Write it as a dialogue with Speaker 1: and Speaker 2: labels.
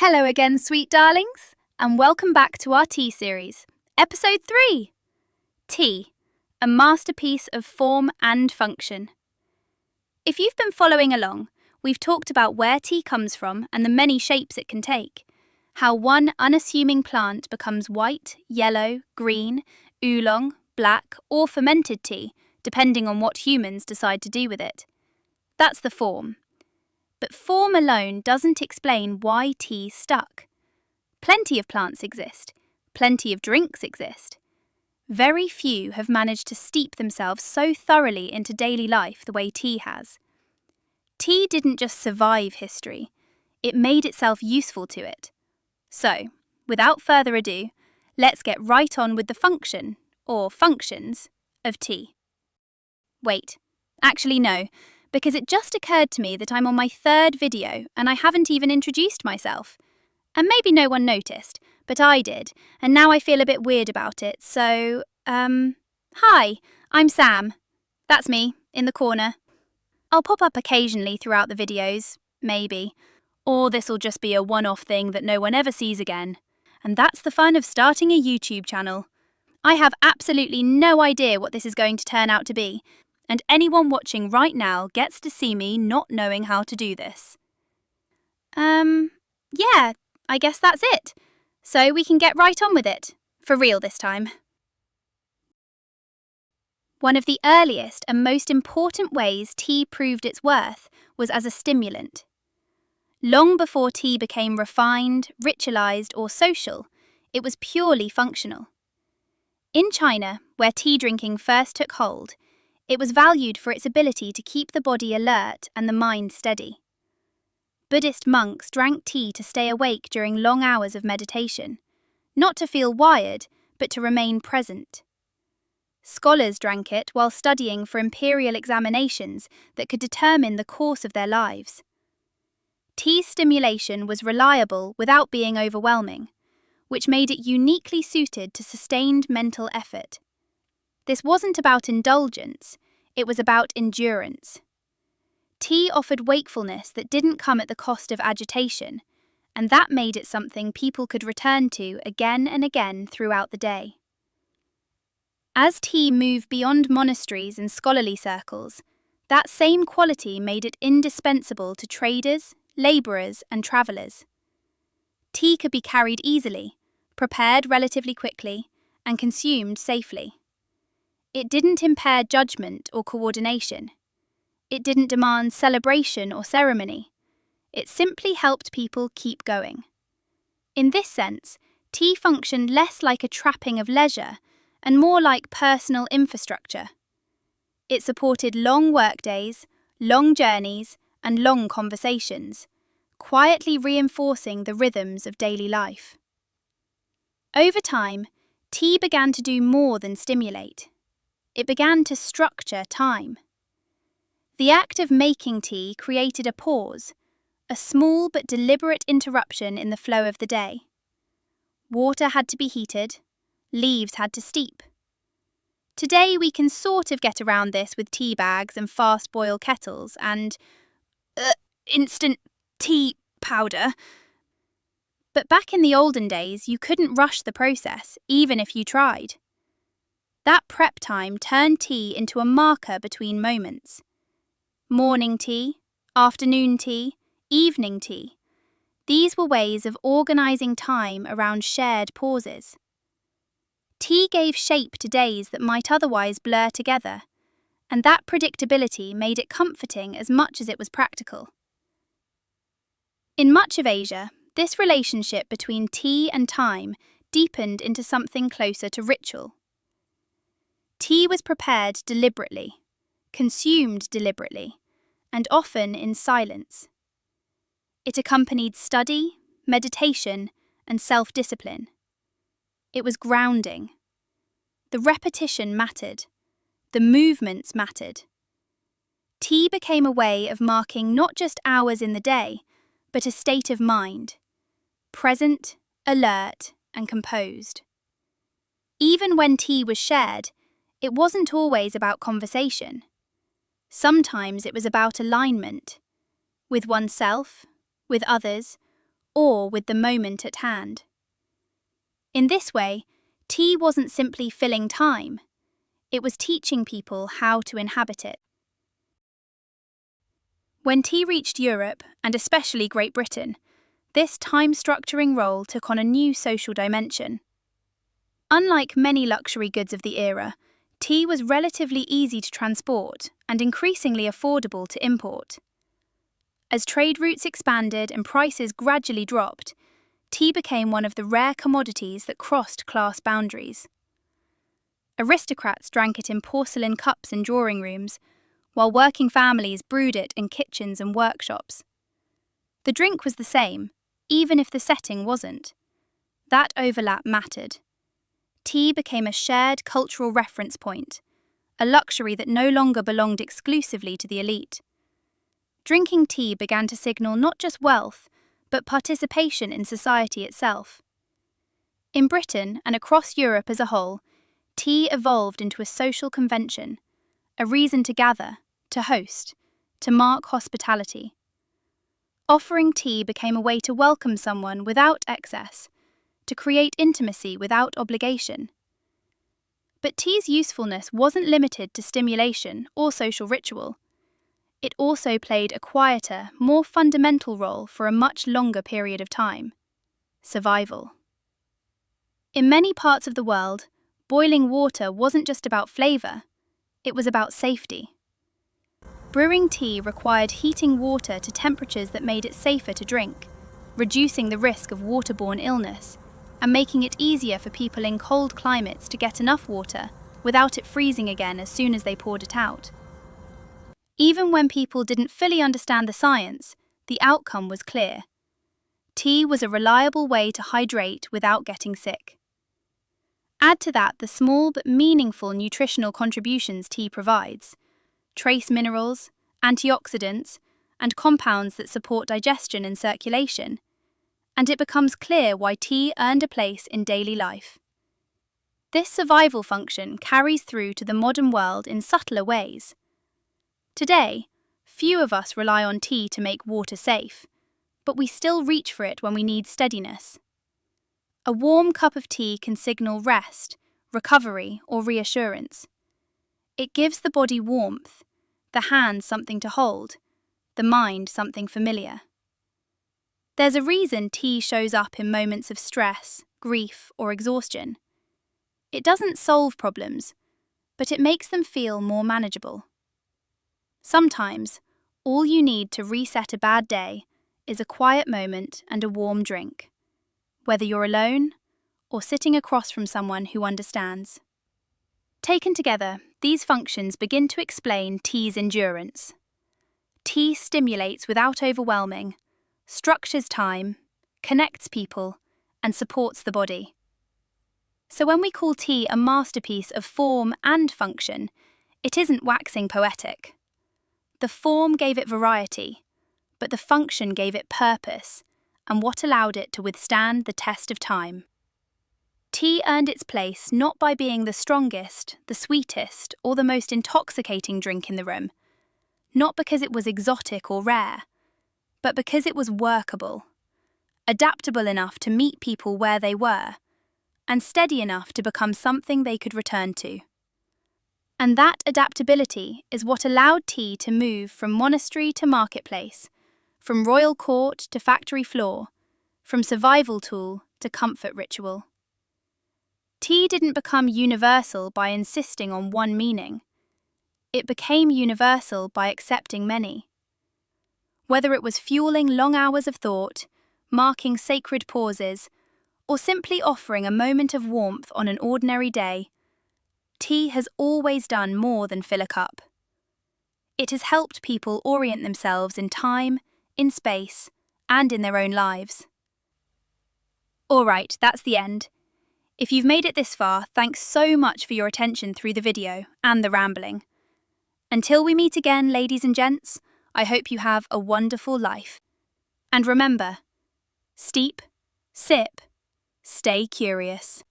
Speaker 1: Hello again, sweet darlings, and welcome back to our tea series, Episode 3. Tea, a masterpiece of form and function. If you've been following along, we've talked about where tea comes from and the many shapes it can take, how one unassuming plant becomes white, yellow, green, oolong, black, or fermented tea, depending on what humans decide to do with it. That's the form. But form alone doesn't explain why tea stuck. Plenty of plants exist. Plenty of drinks exist. Very few have managed to steep themselves so thoroughly into daily life the way tea has. Tea didn't just survive history, it made itself useful to it. So, without further ado, let's get right on with the function, or functions, of tea. Wait, actually no, because it just occurred to me that I'm on my third video and I haven't even introduced myself. And maybe no one noticed, but I did, and now I feel a bit weird about it, so, hi, I'm Sam. That's me, in the corner. I'll pop up occasionally throughout the videos, maybe. Or this'll just be a one-off thing that no one ever sees again. And that's the fun of starting a YouTube channel. I have absolutely no idea what this is going to turn out to be, and anyone watching right now gets to see me not knowing how to do this. Yeah, I guess that's it. So we can get right on with it. For real this time. One of the earliest and most important ways tea proved its worth was as a stimulant. Long before tea became refined, ritualized, or social, it was purely functional. In China, where tea drinking first took hold, it was valued for its ability to keep the body alert and the mind steady. Buddhist monks drank tea to stay awake during long hours of meditation, not to feel wired, but to remain present. Scholars drank it while studying for imperial examinations that could determine the course of their lives. Tea stimulation was reliable without being overwhelming, which made it uniquely suited to sustained mental effort. This wasn't about indulgence, it was about endurance. Tea offered wakefulness that didn't come at the cost of agitation, and that made it something people could return to again and again throughout the day. As tea moved beyond monasteries and scholarly circles, that same quality made it indispensable to traders, labourers, and travellers. Tea could be carried easily, prepared relatively quickly, and consumed safely. It didn't impair judgment or coordination. It didn't demand celebration or ceremony. It simply helped people keep going. In this sense, tea functioned less like a trapping of leisure and more like personal infrastructure. It supported long workdays, long journeys, and long conversations, quietly reinforcing the rhythms of daily life. Over time, tea began to do more than stimulate. It began to structure time. The act of making tea created a pause, a small but deliberate interruption in the flow of the day. Water had to be heated, leaves had to steep. Today we can sort of get around this with tea bags and fast-boil kettles and instant tea powder. But back in the olden days, you couldn't rush the process, even if you tried. That prep time turned tea into a marker between moments. Morning tea, afternoon tea, evening tea. These were ways of organising time around shared pauses. Tea gave shape to days that might otherwise blur together, and that predictability made it comforting as much as it was practical. In much of Asia, this relationship between tea and time deepened into something closer to ritual. Tea was prepared deliberately, consumed deliberately, and often in silence. It accompanied study, meditation, and self-discipline. It was grounding. The repetition mattered. The movements mattered. Tea became a way of marking not just hours in the day, but a state of mind, present, alert, and composed. Even when tea was shared, it wasn't always about conversation. Sometimes it was about alignment, with oneself, with others, or with the moment at hand. In this way, tea wasn't simply filling time, it was teaching people how to inhabit it. When tea reached Europe, and especially Great Britain, this time-structuring role took on a new social dimension. Unlike many luxury goods of the era, tea was relatively easy to transport and increasingly affordable to import. As trade routes expanded and prices gradually dropped, tea became one of the rare commodities that crossed class boundaries. Aristocrats drank it in porcelain cups in drawing rooms, while working families brewed it in kitchens and workshops. The drink was the same, even if the setting wasn't. That overlap mattered. Tea became a shared cultural reference point, a luxury that no longer belonged exclusively to the elite. Drinking tea began to signal not just wealth, but participation in society itself. In Britain and across Europe as a whole, tea evolved into a social convention, a reason to gather, to host, to mark hospitality. Offering tea became a way to welcome someone without excess, to create intimacy without obligation. But tea's usefulness wasn't limited to stimulation or social ritual. It also played a quieter, more fundamental role for a much longer period of time: survival. In many parts of the world, boiling water wasn't just about flavour, it was about safety. Brewing tea required heating water to temperatures that made it safer to drink, reducing the risk of waterborne illness, and making it easier for people in cold climates to get enough water without it freezing again as soon as they poured it out. Even when people didn't fully understand the science, the outcome was clear. Tea was a reliable way to hydrate without getting sick. Add to that the small but meaningful nutritional contributions tea provides: trace minerals, antioxidants, and compounds that support digestion and circulation, and it becomes clear why tea earned a place in daily life. This survival function carries through to the modern world in subtler ways. Today, few of us rely on tea to make water safe, but we still reach for it when we need steadiness. A warm cup of tea can signal rest, recovery, or reassurance. It gives the body warmth, the hands something to hold, the mind something familiar. There's a reason tea shows up in moments of stress, grief, or exhaustion. It doesn't solve problems, but it makes them feel more manageable. Sometimes, all you need to reset a bad day is a quiet moment and a warm drink, whether you're alone or sitting across from someone who understands. Taken together, these functions begin to explain tea's endurance. Tea stimulates without overwhelming, structures time, connects people, and supports the body. So when we call tea a masterpiece of form and function, it isn't waxing poetic. The form gave it variety, but the function gave it purpose, and what allowed it to withstand the test of time. Tea earned its place not by being the strongest, the sweetest, or the most intoxicating drink in the room, not because it was exotic or rare, but because it was workable, adaptable enough to meet people where they were, and steady enough to become something they could return to. And that adaptability is what allowed tea to move from monastery to marketplace, from royal court to factory floor, from survival tool to comfort ritual. Tea didn't become universal by insisting on one meaning. It became universal by accepting many. Whether it was fueling long hours of thought, marking sacred pauses, or simply offering a moment of warmth on an ordinary day, tea has always done more than fill a cup. It has helped people orient themselves in time, in space, and in their own lives. All right, that's the end. If you've made it this far, thanks so much for your attention through the video and the rambling. Until we meet again, ladies and gents, I hope you have a wonderful life. And remember, steep, sip, stay curious.